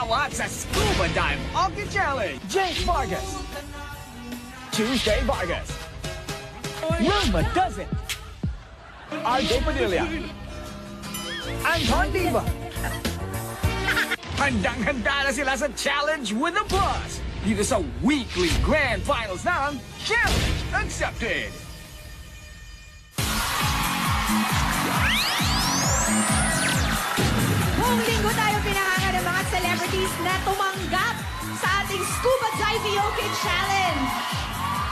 Manawat sa Scuba Dive Hockey Challenge. Jake Vargas. Tuesday Vargas. Wilma Doesn't. RJ Padilla. Anton Diva. Handang-handa na sila sa Challenge with a Plus. Dito sa weekly grand finals ng Challenge Accepted. Buong linggo tayo pinahanga ng mga celebrities na tumanggap sa ating Scuba Dive Yoke Challenge.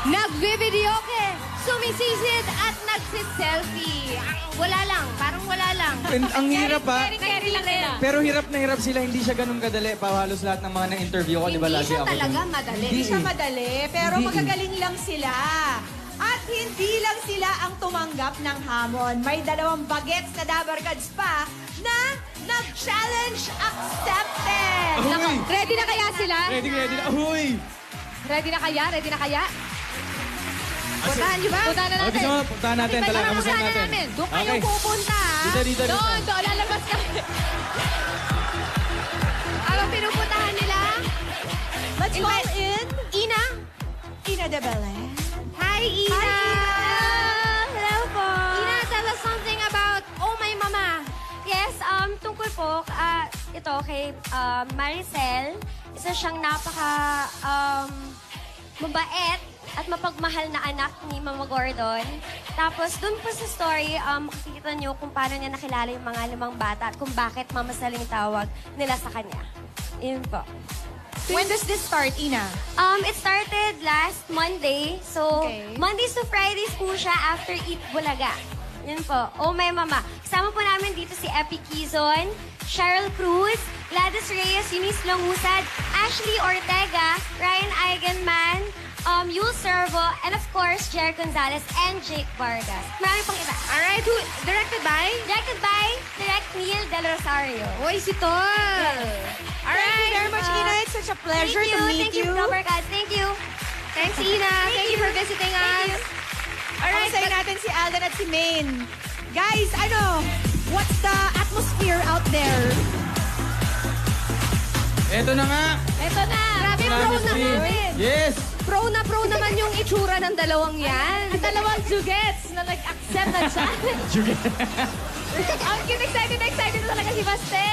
Nagbibideoke, sumisisid at nagsit-selfie. Wala lang, parang wala lang. Ang hirap pa. Carry lang nila. Pero hirap na hirap sila. Hindi siya ganun kadali. Halos lahat ng mga na-interview ko, di ba Hindi lagi siya ako talaga dun? madali. Hindi siya madali, pero Hindi. magagaling lang sila. At hindi lang sila ang tumanggap ng hamon. May 2 bagets na dabarkads pa na nag-challenge accepted. Nako, ready na kaya sila? Ready na. Ahuy! Ready na kaya? Ready na kaya? Puntahan niyo ba? Puntahan na O, natin. gusto mo, puntahan natin. Okay, Talaga, puntahan kamusta natin? namin. Doon kayo Okay. pupunta, ha? Dito. Doon, lalabas kami. Ano pinupuntahan nila? Let's call in Ina? Ina de Belen. Hi, Ina! Hi, Ina! Hello po! Ina, tell us something about Oh My Mama. Yes, tungkol po, ito kay Maricel, isa siyang mabait at mapagmahal na anak ni Mama Gordon. Tapos, dun po sa story, makikita niyo kung paano niya nakilala yung mga 5 bata at kung bakit Mama Sal yung tawag nila sa kanya. Yun po. When does this start, Ina? It started last Monday. So, Okay. Mondays to Fridays po siya after Eat Bulaga. Yun po. Oh My Mama. Kasama po namin dito si Epi Quizon, Cheryl Cruz, Gladys Reyes, Eunice Langusad, Ashley Ortega, Ryan Eigenman, Yul Servo, and of course, Jer Gonzalez and Jake Vargas. Marami pang iba. Alright, directed by? Directed by Direct Neil Del Rosario. Uy, si Tol! Thank Alright! you very much, Ina. It's such a pleasure to meet Thank you, you. Rubber Cats. Thank you. Thanks, Ina. Thank you for visiting Thank you. us. Alright, sa'yo natin si Alden at si Maine. Guys, what's the atmosphere out there? Eto na nga. Ito na! Grabe, pro Chemistry. naman! Yes! Pro naman yung itsura ng dalawang yan. Ang dalawang jugets na nag-accept na challenge. Ang cute, excited na talaga si Baste.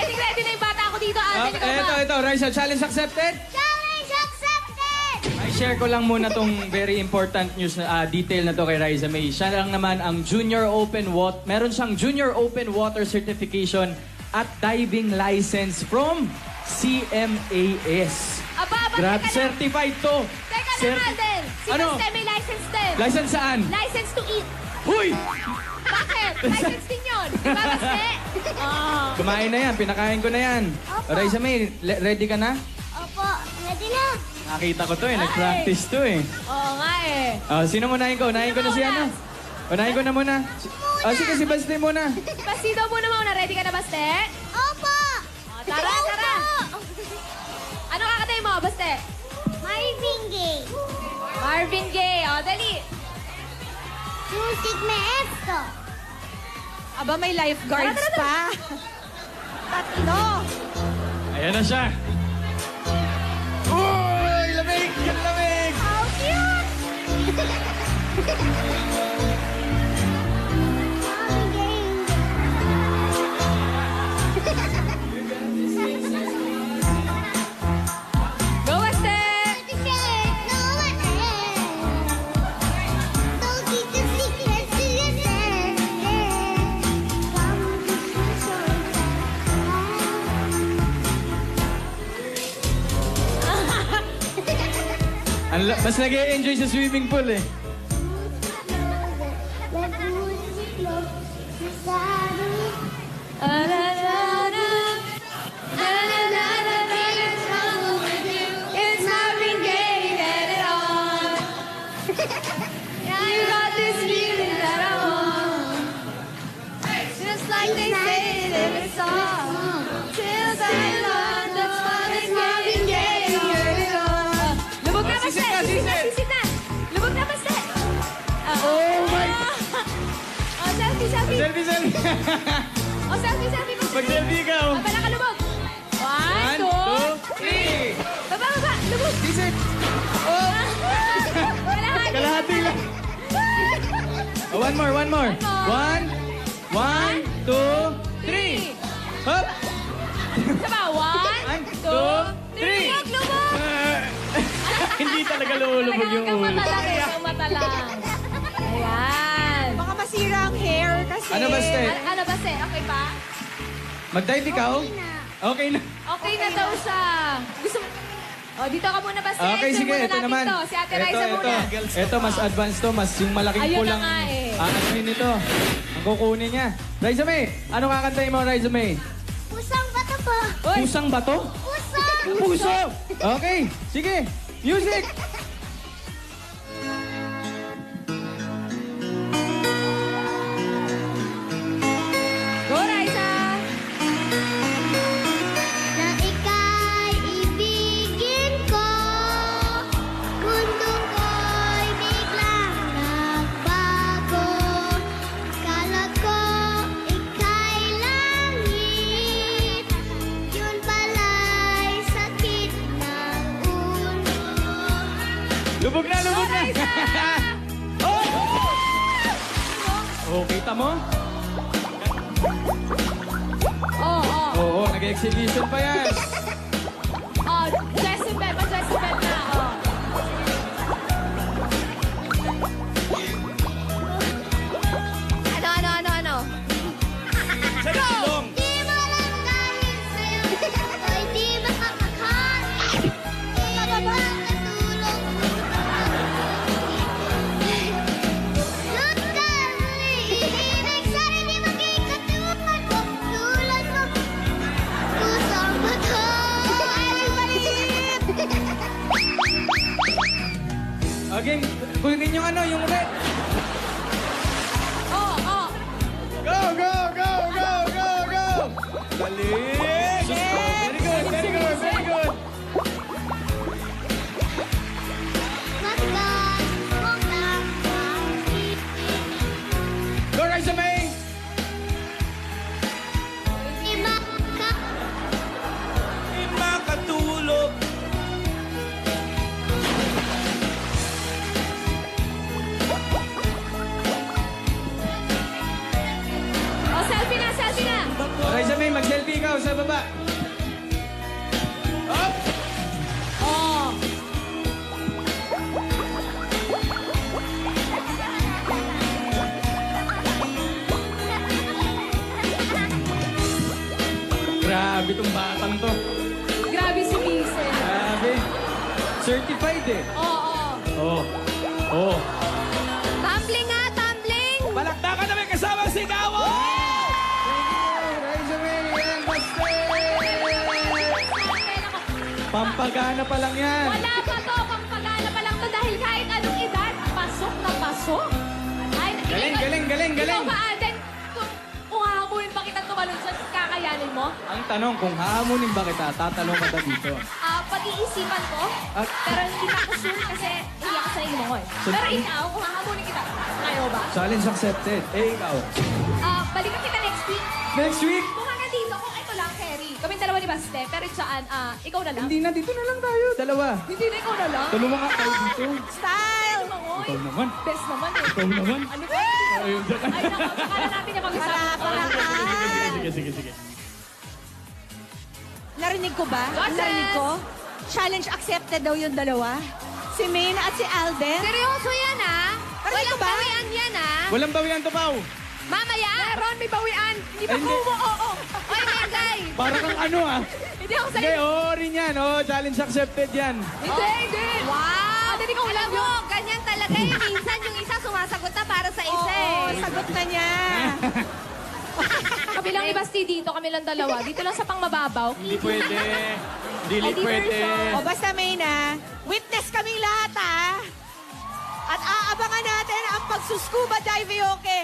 Ready na yung bata ako dito. Alden, ikaw ba? Ito. Raisa, challenge accepted? Challenge accepted! I share ko lang muna tong very important news na detail na to kay Raisa May. Siya lang naman ang meron siyang Junior Open Water Certification at diving license from CMAS. Aba, Grab teka lang. certified to. Teka lang, Certi- Alden. Si Ano? Baste may license din. License saan? License to eat. Huy! Bakit? License din yun. Di ba, Baste? Oh. Kumain na yan, pinakain ko na yan. Raisa May, ready ka na? Opo, ready na. Nakita ko to nag-practice to Oo nga eh. Sino munahin ko? Unahin ko na si ano? Unahin ko na muna. Sige, si Baste muna. Bastido muna. Ready ka na, Baste? Opo! Tara. Ano kakatayin mo, Baste? Marvin Gaye. Marvin Gaye. O, dali. Music Maestro. Aba, may lifeguards pa. Tatlo. Ayan na siya. Uy! Lamig! Ang lamig! How cute! Go, Baste! Mas nag-e-enjoy sa swimming pool eh. It's Marvin Gaye, get it on. You got this feeling that I want. Just like they say in every song. Till then on, that's what it's Marvin Gaye, get it on. Lubog na, Baste! Sisid na! Lubog na, Baste! Oh my! O, selfie. Selfie, selfie. O, selfie, selfie mo. Mag-selfie ikaw. Abala ka, lubog. 1, 2, 3. Baba, baba, lubog. Visit. Oh, Kalahati. kalahati lang. Oh, one more, one more. One more. 1, 2, 3. Hop. Saba, 1, 2, 3. Lubog, lubog. Hindi talaga lulubog yung Hanggang ulo. mata lang eh, hanggang mata lang. Ayan. Baka masira ang hair kasi. Ano ba, Ste? Ano ba, Ste? Okay pa? Mag-dive ikaw? Okay na. Okay na daw siya. Gusto mo... O, dito ka muna ba, Ste? Okay, Answer sige. muna Ito natin naman. to. Si Ate Raisa muna. Ito, mas advanced to. Mas yung malaking Ayun na pulang. nga eh. Ano nito? Ang kukunin niya. Raisa May, ano kakantayin mo, Raisa May? Pusang bato po. Uy, Pusang bato? Pusang. Puso! Okay, sige. Music! go, Raisa. Na ika'y ibigin ko, mundo ko'y biglang nagbago. Akala ko ika'y langit, yun pala'y sakit ng ulo. Lubog na, lubog na! Oh! Oh, kita mo? Oh, oh. Oo, nag-exhibition pa yan. Oh, decibel, ma-decibel na. Oh. Ano? Sa ilong. Di mo lang dahil sa'yo, ako'y di makakakain. Di makatulog. Ibig sa'yo di magkikatuman mo. Tulad mo, pusang bato. Again, kunin yung ano, yung red. Oh, oh. Go, go, go, go, go, go! Galing! Very good, very good, very good. Matas mo lang ang Go, Raisa May! di maka. Di makatulog. Oh, selfie na, selfie na. Raisa May, mag-selfie ikaw sa baba. Up! Oh. Grabe tong batang to. Grabe si Vincent. Grabe. Certified eh. Oh, oh. Oh. Oh. Tumbling nga, tumbling. Palaktakan na may kasama si Gawo! Raisa May, yan, baste! Pampagana pa lang yan. Wala pa to, pampagana pa lang to dahil kahit anong edad, pasok na pasok. Ay, Galing, ikaw- galing, galing, galing. Ikaw ba, Alden, kung hahamunin pa kita tumalon sa kakayanin mo, Ang tanong, kung hahamunin ba kita, tatalong ka ba dito? pag-iisipan ko, At- pero hindi pa ako sure kasi hindi ako sa inyo ko eh. Pero ikaw, kung hahamunin kita, kayo ba? Challenge accepted. Eh, ikaw. Balikan kita next week. Next week? Kung hanggang dito, kung ito lang, Kerry. Kaming dalawa ni Baste, pero dyan, ikaw na lang. Hindi na, dito na lang tayo. Dalawa. Hindi na ikaw na lang. Tulungan nga tayo dito. Style! Mangoy. Ikaw naman. Best naman eh. Ikaw naman. Ano ba? Ayun, dyan. Ay, naku, saka na natin yung mag-usapan. Sige, sige, sige. Narinig ko ba? Boses! Narinig ko? Challenge accepted daw yung dalawa. Si Maine at si Alden. Seryoso yan, ah. Narinig ko Walang ba? bawian yan, ah. Walang bawian to, Pao. Mamaya. Meron, may bawian. Hindi Ay, hindi. Oo. Oy, Mengay. Para kang ano ah. Hindi ako Hindi, sa'yo. oo rin yan. Oo, challenge accepted yan. Hindi. Wow. Hindi ko alam mo. Ganyan talaga eh. Minsan yung isa sumasagot na para sa isa Oo, eh. sagot na niya. Kabilang ni Basti dito, kami lang dalawa. Dito lang sa pangmababaw. Hindi pwede. Hindi Ay, di pwede. O basta Maine, witness kaming lahat ha. At aabangan natin ang pagsuscuba dive yoke